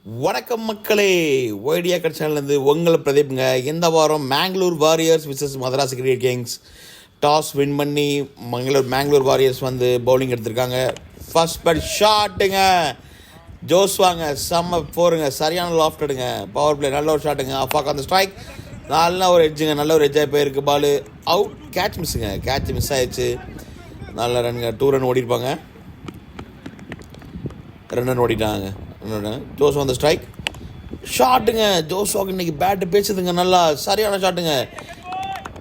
வணக்கம் மக்களே, ஒய்டியா கட் சேனல்லேருந்து உங்களை பிரதீப்ங்க. இந்த வாரம் Mangalore warriors versus Madras cricket kings toss win பண்ணி மேங்களூர் வாரியர்ஸ் வந்து பவுலிங் எடுத்திருக்காங்க. ஃபர்ஸ்ட் பேட் ஷாட்டுங்க, ஜோஸ்வாங்க செம்ம போருங்க, சரியான லாஃப்ட் எடுங்க, பவர் பிளே நல்ல ஒரு ஷாட்டுங்க, அஃபாக் அந்த ஸ்ட்ரைக் நல்ல ஒரு எட்ஜுங்க, நல்ல ஒரு எட்ஜாக போயிருக்கு. பால் அவுட், கேட்ச் மிஸ்ஸுங்க, கேட்ச் மிஸ் ஆயிடுச்சு. நல்ல ரன்ங்க, 2 ரன் ஓடிருப்பாங்க, 2 ரன் ஓடிட்டாங்க. ஜோஸ் அந்த ஸ்ட்ரைக் ஷாட்டுங்க, ஜோஸ்வாக்கு இன்னைக்கு பேட்டு பேசுதுங்க, நல்லா சரியான ஷாட்டுங்க,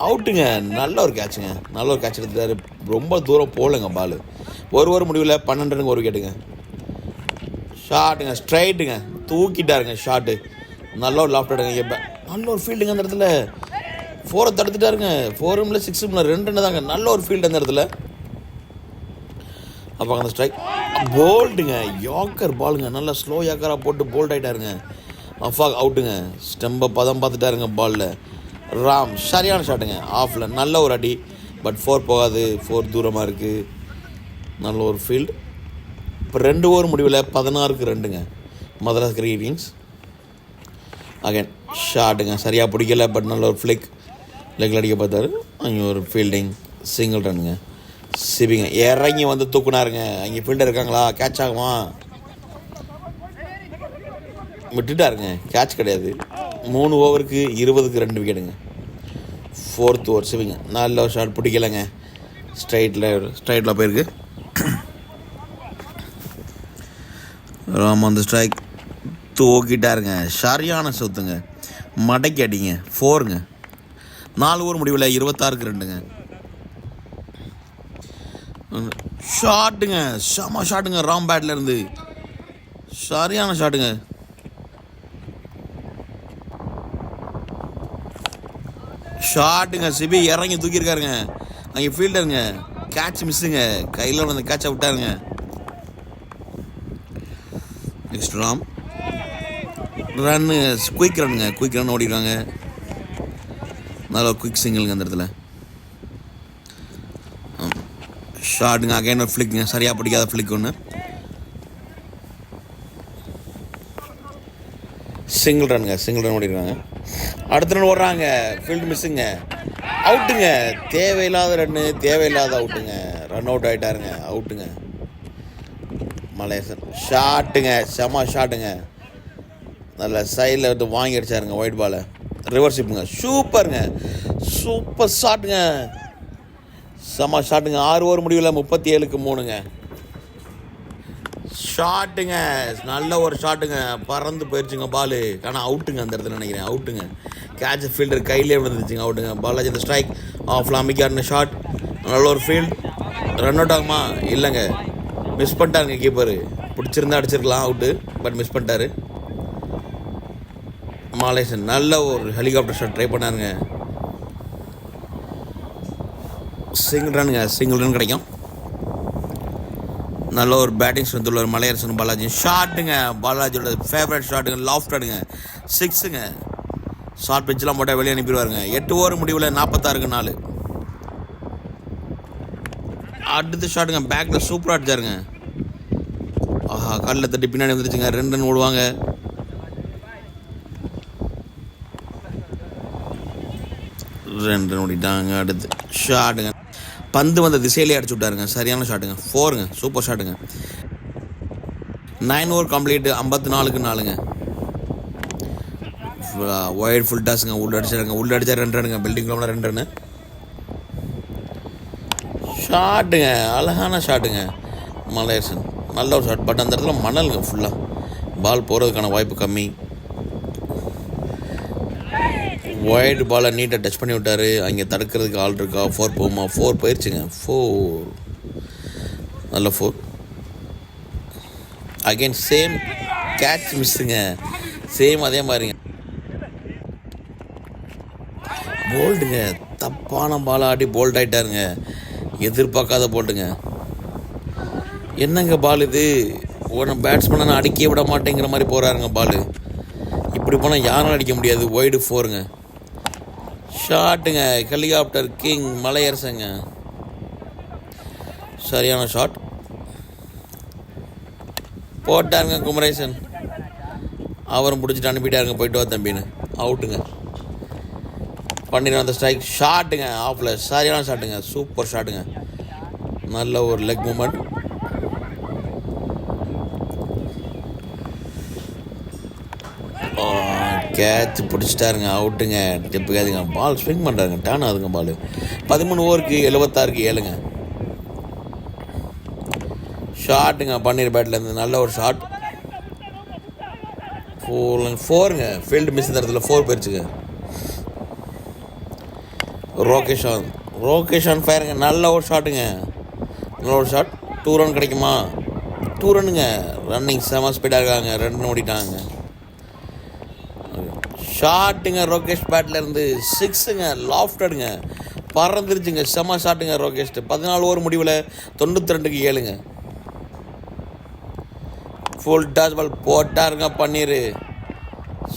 அவுட்டுங்க, நல்ல ஒரு கேட்சுங்க, நல்ல ஒரு கேட்ச் எடுத்துட்டாரு, ரொம்ப தூரம் போகலைங்க பால். ஒரு முடிவில் 12 ரனுக்கு ஒரு விக்கெட்டுங்க. ஷாட்டுங்க, ஸ்ட்ரைட்டுங்க, தூக்கிட்டாருங்க ஷாட்டு, நல்ல ஒரு லாஃப்ட் எடுங்க, நல்ல ஒரு ஃபீல்டுங்க அந்த இடத்துல, 4 தடுத்துட்டாருங்க, 4 6 2 ரன் தாங்க, நல்ல ஒரு ஃபீல்டு அந்த இடத்துல. அப்போ அந்த ஸ்ட்ரைக் போல்டுங்க, யாக்கர் பாலுங்க, நல்லா ஸ்லோ யாக்கராக போட்டு போல்ட் ஆகிட்டாருங்க. அஃபாக் அவுட்டுங்க, ஸ்டெம்பை பதம் பார்த்துட்டாருங்க பாலில். ராம் சரியான ஷாட்டுங்க, ஆஃபில் நல்ல ஒரு அடி, பட் 4 போகாது, 4 தூரமாக இருக்குது, நல்ல ஒரு ஃபீல்டு. இப்போ 2 ஓவர் முடிவில் 16க்கு 2ங்க மதராஸ் கிரிக்கெட் கிங்ஸ். அகைன் ஷாட்டுங்க, சரியாக பிடிக்கல, பட் நல்ல ஒரு ஃப்ளிக், லெக்கில் அடிக்க பார்த்தாரு, அங்கே ஒரு ஃபீல்டிங், சிங்கிள் ரன்னுங்க. சிபிங்க இறங்கி வந்து தூக்குனாருங்க, அங்கே ஃபீல்டர் இருக்காங்களா, கேட்ச் ஆகுமா, விட்டுட்டாருங்க, கேட்ச் கிடையாது. 3 ஓவருக்கு 20க்கு 2 விக்கெட்டுங்க. 4th ஓவர் சிவிங்க நல்ல ஒரு ஷாட், பிடிக்கலைங்க, ஸ்ட்ரைட்டில் போயிருக்கு. ராம் அந்த ஸ்ட்ரைக் தூக்கிட்டாருங்க, சரியான சொத்துங்க, மடக்கி அடிங்க, 4ங்க. 4 ஓவர் முடிவில் 26க்கு 2ங்க. ஷாட்டுங்க, செம ஷாட்டுங்க, ராம் பேட்ல இருந்து சரியான ஷாட்டுங்க. ஷாட்டுங்க, சிபி இறங்கி தூக்கியிருக்காருங்க, அங்கே ஃபீல்டருங்க, கேட்ச் மிஸ்ஸுங்க, கையில் வந்து கேட்சை விட்டாருங்க. நெக்ஸ்ட் ராம் ரன்னு, குயிக் ரன் ஓடிடுவாங்க, நல்ல குயிக் சிங்கிளுங்க அந்த இடத்துல. ஷாட்டுங்க, அகைன் ஒரு ஃப்ளிக்குங்க, சரியாக பிடிக்காத ஃப்ளிக் ஒன்று, சிங்கிள் ரன் ஓடிடுறாங்க. அடுத்த ரன் ஓடுறாங்க, ஃபீல்டு மிஸ்ஸுங்க, அவுட்டுங்க, தேவையில்லாத ரன்னு, தேவையில்லாத அவுட்டுங்க, ரன் அவுட் ஆகிட்டாருங்க, அவுட்டுங்க. மலேசன் ஷாட்டுங்க, செம ஷாட்டுங்க, நல்ல சைடில் வந்து வாங்கி அடிச்சாருங்க, ஒயிட் பாலை, ரிவர்ஸ் ஷிப்புங்க, சூப்பர் ஷாட்டுங்க, செம ஷாட்டுங்க. 6 ஓவர் முடிவில் 37க்கு 3ங்க. ஷாட்டுங்க, நல்ல ஒரு ஷாட்டுங்க, பறந்து போயிடுச்சுங்க பால், ஆனால் அவுட்டுங்க அந்த இடத்துல நினைக்கிறேன், அவுட்டுங்க, கேட்ச் ஃபீல்டர் கையிலே விழுந்துச்சுங்க, அவுட்டுங்க. பாலாஜி அந்த ஸ்ட்ரைக் ஆஃப் அமிக்காருன ஷாட், நல்ல ஒரு ஃபீல்ட், ரன் அவுட் ஆகுமா, இல்லைங்க, மிஸ் பண்ணிட்டாருங்க கீப்பரு, பிடிச்சிருந்தா அடிச்சிருக்கலாம் அவுட்டு, பட் மிஸ் பண்ணிட்டாரு. மாலேசன் நல்ல ஒரு ஹெலிகாப்டர் ஷாட் ட்ரை பண்ணாருங்க, சிங்கிள் ரன் கிடைக்கும். நல்ல ஒரு பேட்டிங் ஸ்ட்ரென்த் உள்ள ஒரு மலையரசன் பாலாஜி ஷாட்டுங்க, பாலாஜியோட ஃபேவரட் ஷாட்டுங்க, லாஃப்ட் ஆடுங்க, 6ங்க, ஷார்ட் பிச்செலாம் போட்டால் வெளியே அனுப்பிடுவாருங்க. 8 ஓவர் முடிவில் 46க்கு 4. அடுத்த ஷாட்டுங்க, பேக்கில் சூப்பராக அடிச்சாருங்க, ஆஹா காலில் தட்டி பின்னாடி வந்துருச்சுங்க, 2 ரன் ஓடுவாங்க. ஓடிட்டாங்க. அடுத்து ஷாட்டுங்க, பந்து வந்த திசையிலே அடிச்சு விட்டாருங்க, சரியான ஷாட்டுங்க, 4ங்க, சூப்பர் ஷாட்டுங்க. 9 ஓவர் கம்ப்ளீட், 54க்கு 4ங்க. ஒயிட் ஃபுல் டாஸுங்க, உள்ள அடிச்சா 2 ரனுங்க, பில்டிங் கிளம்புல 2 ரன்னு. ஷாட்டுங்க, அழகான ஷாட்டுங்க, மலையரசன் நல்ல ஒரு ஷாட், பட் அந்த இடத்துல மணலுங்க, ஃபுல்லாக பால் போகிறதுக்கான வாய்ப்பு கம்மி. ஒயிட் பாலை நீட்டாக டச் பண்ணி விட்டார், அங்கே தடுக்கிறதுக்கு ஆள் இருக்கா, 4 போகுமா, 4 போயிடுச்சுங்க, 4 நல்ல 4. அகெயின் சேம் கேட்ச் மிஸ்ஸுங்க, சேம் அதே மாதிரிங்க, போல்டுங்க, தப்பான பாலை ஆடி போல்ட் ஆகிட்டாருங்க, எதிர்பார்க்காத போல்ட்டுங்க. என்னங்க பால் இது, பேட்ஸ்மேனை அடிக்க விட மாட்டேங்கிற மாதிரி போகிறாருங்க பால், இப்படி போனால் யாரும் அடிக்க முடியாது. ஒய்டு 4ங்க. ஷாட்டுங்க, ஹெலிகாப்டர் கிங் மலையரசங்க, சரியான ஷாட் போட்டாருங்க குமரேசன், அவரும் பிடிச்சிட்டு அனுப்பிட்டாருங்க, போயிட்டு வா தம்பின்னு. அவுட்டுங்க. பண்ணிடுறோம் அந்த ஸ்ட்ரைக். ஷாட்டுங்க ஆஃபில், சரியான ஷாட்டுங்க, சூப்பர் ஷாட்டுங்க. நல்ல ஒரு லெக் மூமெண்ட். கேட்ச் பிடிச்சிட்டாருங்க, அவுட்டுங்க. டிப்புக்காதுங்க, பால் ஸ்விங் பண்ணுறாருங்க, டேர்ன் ஆகுதுங்க பால். 13 ஓவருக்கு 76க்கு 7ங்க. ஷாட்டுங்க பன்னீர் பேட்லேருந்து, நல்ல ஒரு ஷாட். 4ங்க. ஃபீல்டு மிஸ் இந்த இடத்துல 4 போயிடுச்சுங்க. ரோகேஷான் ஃபயருங்க, நல்ல ஒரு ஷாட்டுங்க, நல்ல ஒரு ஷாட். 2 ரன் கிடைக்குமா? 2 ரன்னுங்க. ரன்னிங் செம ஸ்பீடாக இருக்காங்க, 2 ரன் ஓடிட்டாங்க. ஷாட்டுங்க ரோகேஷ் பேட்லேருந்து 6ங்க, லாஃப்டடுங்க, பறந்துருச்சுங்க, செம ஷாட்டுங்க ரோகேஷ். 14 ஓவர் முடிவில் 92க்கு 7ங்க. ஃபுல் டாஸ் பால் போட்டாருங்க பன்னீர்.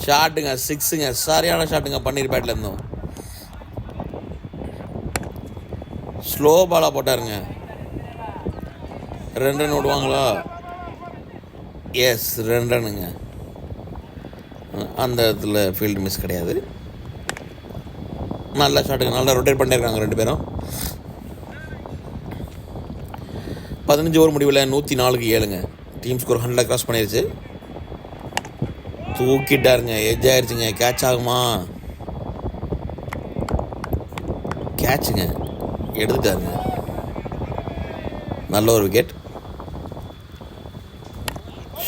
ஷாட்டுங்க 6ங்க, சரியான ஷாட்டுங்க பன்னீர் பேட்லேருந்தும். ஸ்லோ பாலாக போட்டாருங்க. 2 ரன் விடுவாங்களா? எஸ், 2 ரன்னுங்க. அந்த இடத்துல ஃபீல்டு மிஸ் கிடையாது. நல்ல ஷாட்டுங்க, நல்லா ரொட்டேட் பண்ணியிருக்காங்க 2 பேரும். 15 ஓவர் முடிவில் 104க்கு 7ங்க. டீம் ஸ்கோர் 100 கிராஸ் பண்ணிருச்சு. தூக்கிட்டாருங்க, எட்ஜ் ஆயிடுச்சுங்க. கேட்ச் ஆகுமா? கேட்சுங்க, எடுத்துட்டாருங்க. நல்ல ஒரு விக்கெட்.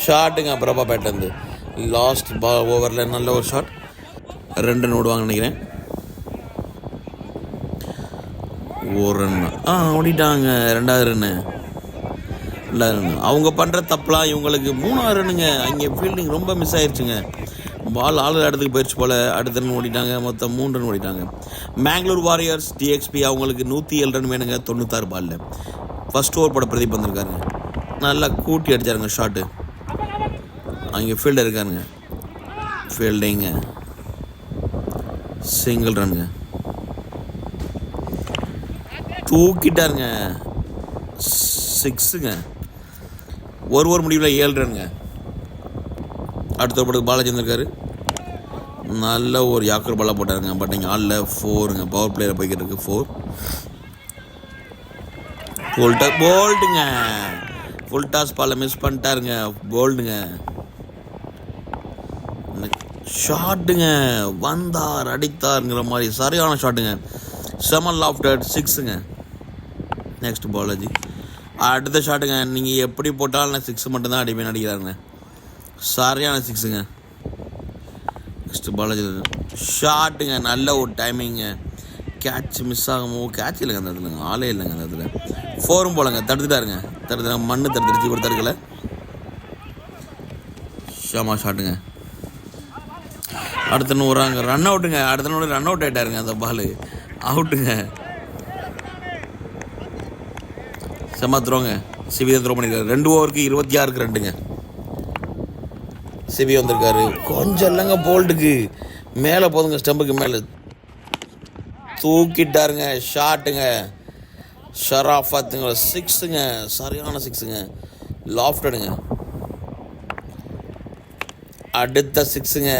ஷாட்டுங்க பிரபா பேட்லேருந்து, லாஸ்ட் ஓவரில் நல்ல ஒரு ஷாட். 2 ரன் விடுவாங்கன்னு நினைக்கிறேன். 1 ரன் ஓடிட்டாங்க. 2வது ரன்னு. அவங்க பண்ணுற தப்பெலாம் இவங்களுக்கு 3வது ரன்னுங்க. அங்கே ஃபீல்டிங் ரொம்ப மிஸ் ஆயிடுச்சுங்க. பால் ஆளு இடத்துக்கு போயிடுச்சு போல். அடுத்த ரன் ஓடிட்டாங்க. மொத்தம் 3 ரன் ஓடிட்டாங்க. மேங்களூர் வாரியர்ஸ் டிஎக்ஸ்பி அவங்களுக்கு 107 ரன் வேணுங்க 96 பாலில். ஃபஸ்ட் ஓவர் போட பிரதீப் வந்திருக்காருங்க, நல்லா கூட்டி அடித்தாருங்க ஷாட்டு. அங்கே ஃபீல்டர் இருக்காருங்க, ஃபீல்டிங்க சிங்கிள் ரன்னுங்க. தூக்கிட்டாருங்க 6ங்க. 1 ஓவர் முடிவில் 7 ரன்னுங்க. அடுத்த படத்துக்கு பாலாஜி வந்திருக்காரு, நல்ல ஒரு யாக்கர் பாலாக போட்டாருங்க. பட் இங்கே ஆளில் 4ங்க. பவர் பிளேயர் போய்கிட்டு இருக்கு 4. போல்டுங்க, ஃபுல் டாஸ் பாலை மிஸ் பண்ணிட்டாருங்க. போல்டுங்க. ஷாட்டுங்க, வந்தார் அடித்தாருங்கிற மாதிரி சரியான ஷாட்டுங்க. செமன் லாஃப்டட் 6ங்க. நெக்ஸ்ட் பாலாஜி. அடுத்த ஷாட்டுங்க, நீங்கள் எப்படி போட்டாலும் நான் 6 மட்டும்தான் அடிப்பேன் அடிக்கிறாருங்க. சரியான 6ங்க. நெக்ஸ்ட் பாலாஜி ஷாட்டுங்க, நல்ல ஒரு டைமிங்க. கேட்ச் மிஸ் ஆகுமோ? கேட்ச் இல்லைங்க அந்த இடத்துலங்க, ஆளே இல்லைங்க அந்த இடத்துல. 4ம் போலங்க, தடுத்துட்டாருங்க. மண்ணு தடுத்துருச்சு, இவர் தடுக்கலை. ஷாமா ஷாட்டுங்க. அடுத்த வராங்க, ரன் அவுட்டுங்க. அடுத்த ரன் அவுட் ஆகிட்டாருங்க. அந்த பால் அவுட்டுங்க. செம்ம த்ரோங்க. சிவி தான் த்ரோ பண்ணியிருக்காரு. 2 ஓவருக்கு 26க்கு 2ங்க. சிவி வந்திருக்காரு, கொஞ்சம் இல்லைங்க போல்டுக்கு மேலே போதுங்க, ஸ்டம்புக்கு மேலே தூக்கிட்டாருங்க. ஷாட்டுங்க ஷராஃபத்துங்க 6ங்க, சரியான 6ங்க, லாஃப்டடுங்க. அடுத்த 6ங்க.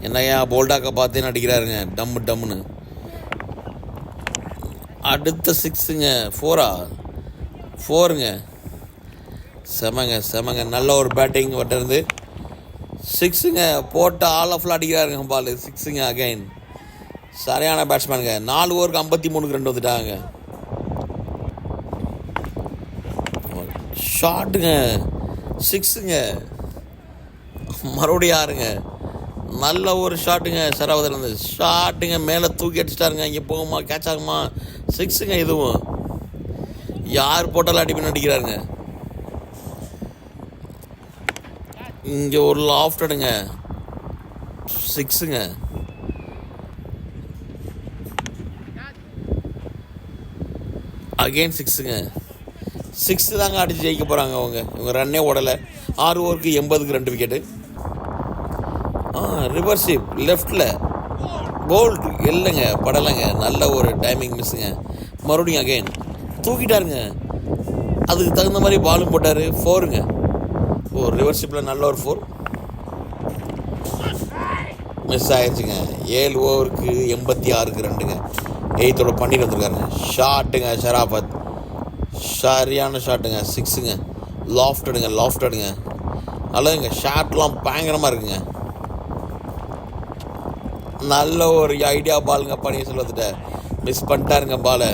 என்னையா போல்டாக்க பார்த்தேன்னு அடிக்கிறாருங்க, டம்முன்னு. அடுத்த 6ங்க. 4ங்க. செமங்க, நல்ல ஒரு பேட்டிங் வட்டிருந்து 6ங்க. போட்ட ஆல் ஆஃப்ல அடிக்கிறாருங்க பால். 6ங்க அகைன். சரியான பேட்ஸ்மேனுங்க. 4 ஓவருக்கு 53க்கு 2 வந்துட்டாங்க. ஷாட்டுங்க 6ங்க. மறுபடியும் 6ங்க. நல்ல ஒரு ஷாட்டுங்க. சராவதிலேருந்து ஷாட்டுங்க, மேலே தூக்கி அடிச்சிட்டாருங்க. இங்கே போகுமா? கேட்ச் ஆகுமா? 6ங்க. இதுவும் யார் போட்டாலும் அடிப்பேன் அடிக்கிறாருங்க. இங்கே ஒரு லாஃப்டடுங்க 6ங்க. அகெயின் 6ங்க. 6 தாங்க அடித்து ஜெயிக்க போகிறாங்க இவங்க ரன்னே ஓடலை. 6 ஓவருக்கு 80க்கு 2 விக்கெட்டு. ரிவர்ஷிப் லெஃப்டில் போல்டு இல்லைங்க, படலைங்க. நல்ல ஒரு டைமிங் மிஸ்ஸுங்க. மறுபடியும் அகைன் தூக்கிட்டாருங்க. அதுக்கு தகுந்த மாதிரி பாலும் போட்டார். 4ங்க. ரிவர்ஷிப்பில் நல்ல ஒரு 4. மிஸ் ஆயிடுச்சுங்க. 7 ஓவருக்கு 86க்கு 2ங்க. 8th பண்ணிட்டு வந்துருக்காருங்க. ஷாட்டுங்க ஷராஃபத், சரியான ஷாட்டுங்க, 6ங்க. லாஃப்டடுங்க. நல்லதுங்க, ஷாட்லாம் பயங்கரமாக இருக்குங்க. நல்ல ஒரு ஐடியா பாலுங்க. பன்னீர்செல்வத்திட்ட மிஸ் பண்ணிட்டாருங்க பாலை.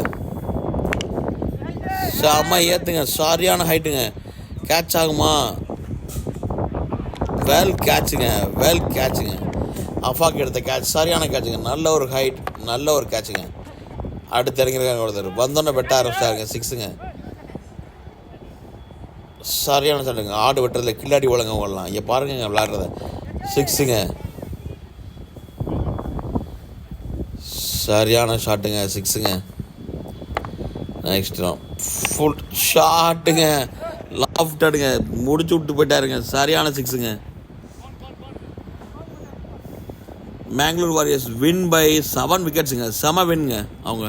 செம்ம ஏற்றுங்க, சரியான ஹைட்டுங்க. கேட்ச் ஆகுமா? வெல் கேட்சுங்க. அஃபாக் எடுத்த கேட்ச், சரியான கேட்சுங்க. நல்ல ஒரு ஹைட், நல்ல ஒரு கேட்சுங்க. அடுத்து இறங்கிருக்காங்க ஒருத்தர். வந்தோன்னே வெட்ட ஆரம்பிச்சிட்டாருங்க. 6ங்க. சரியான ஷாட்டுங்க. ஆடு வெட்டுறதுல கில்லாடி ஒழுங்க ஓடலாம். இங்கே பாருங்க விளையாடுறத. 6ங்க. சரியான ஷாட்டுங்க, 6ங்க. நெக்ஸ்ட் ஃபுல் ஷாட்டுங்க, லாஃப்டடுங்க, முடிச்சு விட்டு போயிட்டாருங்க. சரியான 6ங்க. மேங்களூர் வாரியர்ஸ் வின் பை 7 விக்கெட்ஸுங்க. செம வின்ங்க அவங்க.